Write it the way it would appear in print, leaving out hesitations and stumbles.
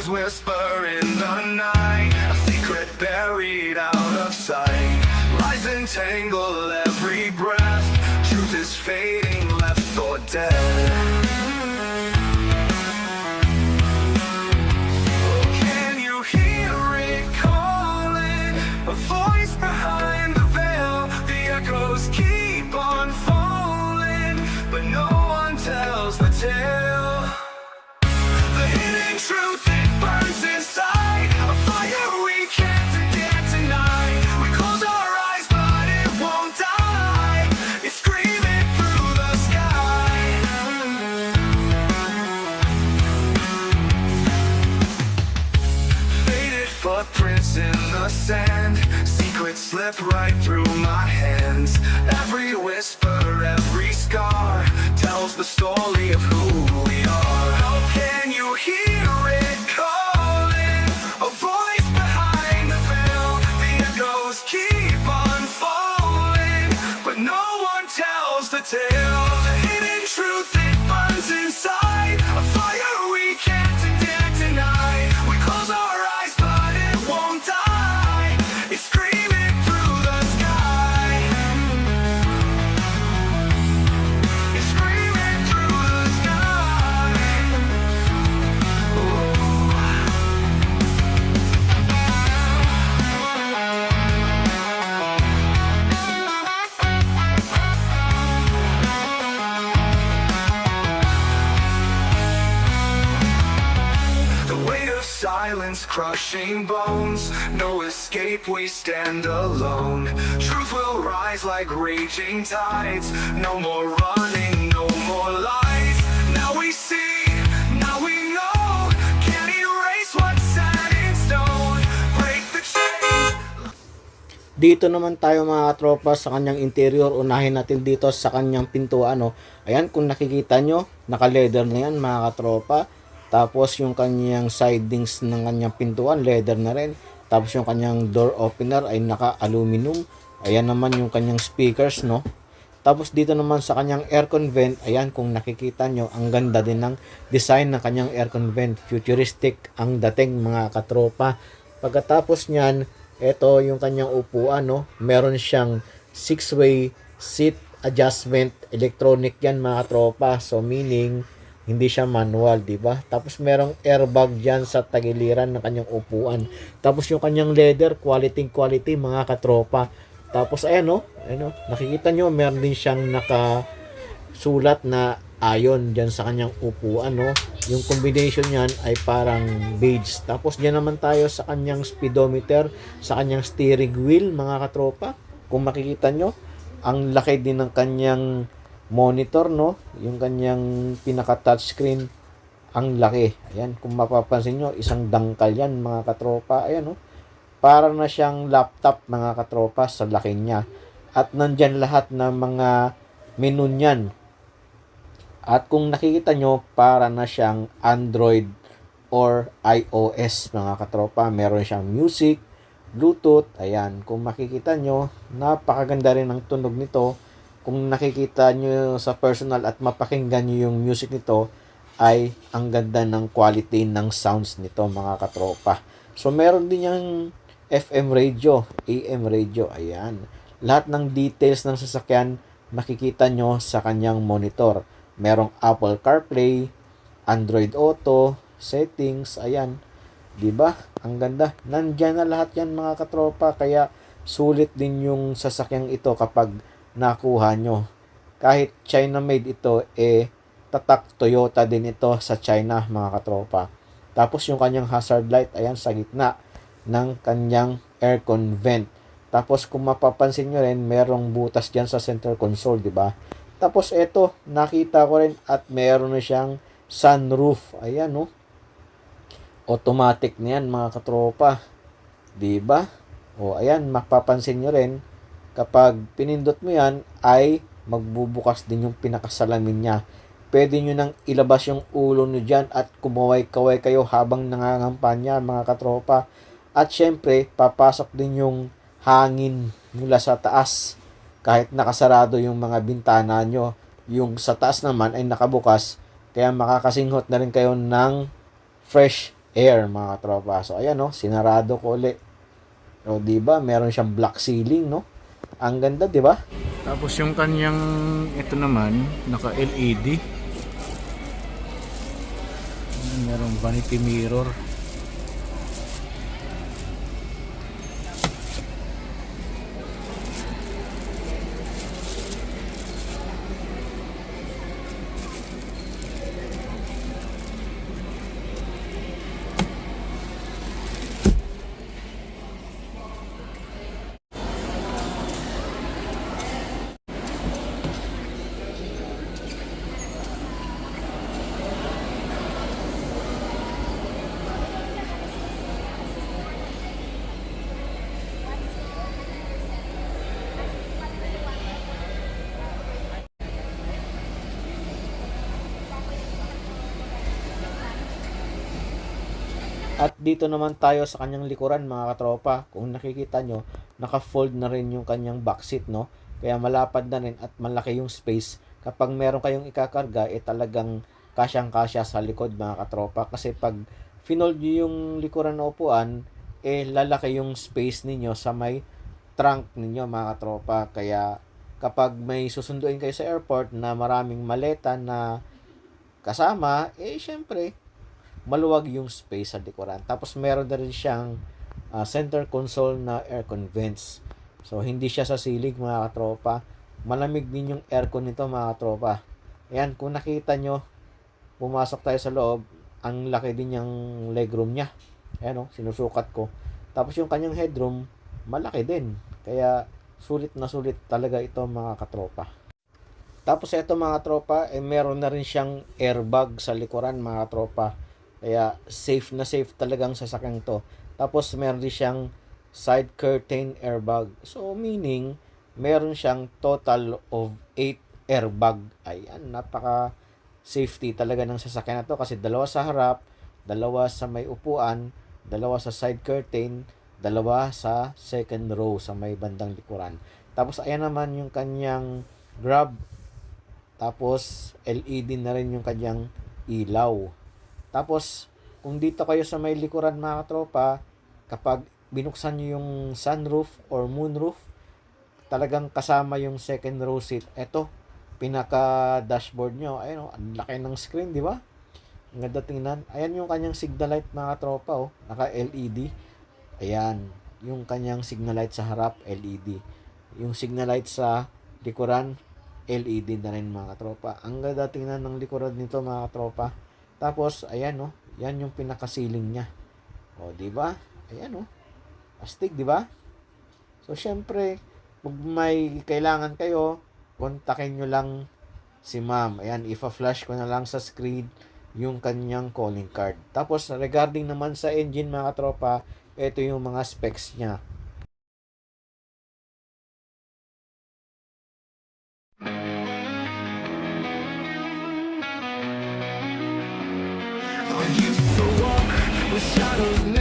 Voices whisper in the night, a secret buried out of sight. Lies entangle every breath, truth is fading, left for dead. Can you hear it calling? A voice behind the veil. The echoes keep on falling, but no one tells the tale. The hidden truth, it burns inside, a fire we can't forget tonight. We close our eyes, but it won't die. It's screaming through the sky. Faded footprints in the sand, secrets slip right through my hands. Every whisper, every scar tells the story of who we are. How can you hear it calling? A voice behind the veil. The echoes keep on falling, but no one tells the tale. The hidden truth, it burns inside, a fire we can't ignite tonight. We close our eyes, but it won't die. It's screaming through the sky. It's screaming through the sky. The weight of silence crushing bones, no escape, we stand alone. Truth will rise like raging tides, no more running, no more lies. Now we see, now we know, can't erase what's set in stone. Break the chains. Dito naman tayo mga katropa sa kanyang interior. Unahin natin dito sa kanyang pintuan, no. Ayan, kung nakikita nyo, naka-leather na yan mga katropa. Tapos yung kanyang sidings ng kanyang pintuan, leather na rin. Tapos yung kanyang door opener ay naka-aluminum. Ayan naman yung kanyang speakers, no. Tapos dito naman sa kanyang aircon vent, ayan kung nakikita nyo, ang ganda din ng design ng kanyang aircon vent. Futuristic ang dating mga katropa. Pagkatapos nyan, ito yung kanyang upuan, no. Meron siyang 6-way seat adjustment, electronic yan mga katropa. So meaning hindi siya manual, di ba? Tapos merong airbag diyan sa tagiliran ng kanyang upuan. Tapos yung kanyang leather, quality mga katropa. Tapos ayan, no, nakikita nyo, meron din siyang nakasulat na iron diyan sa kanyang upuan, no. Yung combination niyan ay parang beige. Tapos diyan naman tayo sa kanyang speedometer, sa kanyang steering wheel mga katropa. Kung makikita nyo, ang laki din ng kanyang monitor, no, yung kanyang pinaka touchscreen, ang laki. Ayan, kung mapapansin nyo, isang dangkal yan mga katropa. Ayan, no, para na siyang laptop mga katropa sa laki niya. At nandyan lahat ng mga menu niyan. At kung nakikita nyo, para na siyang Android or iOS mga katropa. Meron siyang music, Bluetooth. Ayan, kung makikita nyo, napakaganda rin ang tunog nito. Kung nakikita nyo sa personal at mapakinggan nyo yung music nito, ay ang ganda ng quality ng sounds nito mga katropa. So meron din yung FM radio, AM radio. Ayan, lahat ng details ng sasakyan makikita nyo sa kanyang monitor. Merong Apple CarPlay, Android Auto, settings. Ayan, diba? Ang ganda. Nandyan na lahat yan mga katropa. Kaya sulit din yung sasakyang ito kapag nakuha nyo. Kahit China made ito, tatak Toyota din ito sa China mga katropa. Tapos yung kanyang hazard light, ayan, sa gitna ng kanyang aircon vent. Tapos kung mapapansin nyo rin, merong butas dyan sa center console, di ba? Tapos ito, nakita ko rin at meron na siyang sunroof. Ayan, no. Automatic na yan mga katropa. Di ba? O ayan, mapapansin nyo rin, kapag pinindot mo yan, ay magbubukas din yung pinakasalamin niya. Pwede nyo nang ilabas yung ulo nyo dyan at kumaway-kaway kayo habang nangangampanya mga katropa. At syempre, papasok din yung hangin mula sa taas. Kahit nakasarado yung mga bintana nyo, yung sa taas naman ay nakabukas. Kaya makakasinghot na rin kayo ng fresh air mga tropa. So ayan no, sinarado ko ulit. O di ba, meron siyang black ceiling no. Ang ganda, di ba? Tapos yung kanyang ito naman, naka LED. Merong vanity mirror. At dito naman tayo sa kanyang likuran mga katropa. Kung nakikita nyo, naka-fold na rin yung kanyang backseat no. Kaya malapad na rin at malaki yung space. Kapag meron kayong ikakarga, talagang kasyang-kasya sa likod mga katropa. Kasi pag finold nyo yung likuran na upuan, lalaki yung space ninyo sa may trunk ninyo mga katropa. Kaya kapag may susunduin kayo sa airport na maraming maleta na kasama, syempre, maluwag yung space sa likuran. Tapos meron na rin siyang center console na aircon vents. So hindi siya sa silig mga katropa. Malamig din yung aircon nito mga katropa. Ayan, kung nakita nyo, pumasok tayo sa loob, ang laki din yung legroom niya. Ayan o, sinusukat ko. Tapos yung kanyang headroom, malaki din. Kaya sulit na sulit talaga ito mga katropa. Tapos ito mga tropa, meron na rin siyang airbag sa likuran mga tropa. Kaya safe na safe talagang sasakyan to. Tapos meron din siyang side curtain airbag. So meaning, meron siyang total of 8 airbag. Ayan, napaka safety talaga ng sasakyan na to. Kasi dalawa sa harap, dalawa sa may upuan, dalawa sa side curtain, dalawa sa second row sa may bandang likuran. Tapos ayan naman yung kanyang grab. Tapos LED na rin yung kanyang ilaw. Tapos, kung dito kayo sa may likuran mga katropa, kapag binuksan nyo yung sunroof or moonroof, talagang kasama yung second row seat. Ito, pinaka-dashboard nyo. Ayun, ang laki ng screen, di ba? Ang ganda tingnan. Ayan yung kanyang signal light mga katropa, oh. Naka-LED. Ayan, yung kanyang signal light sa harap, LED. Yung signal light sa likuran, LED na rin mga katropa. Ang ganda tingnan ng likuran nito mga katropa. Tapos, ayan oh, yan yung pinaka-ceiling niya. O, di ba? Ayan oh. Astig, di ba? So, syempre, kung may kailangan kayo, kontakin nyo lang si ma'am. Ayan, ipa-flash ko na lang sa screen yung kanyang calling card. Tapos, regarding naman sa engine mga katropa, ito yung mga specs niya. I used to walk with shadows.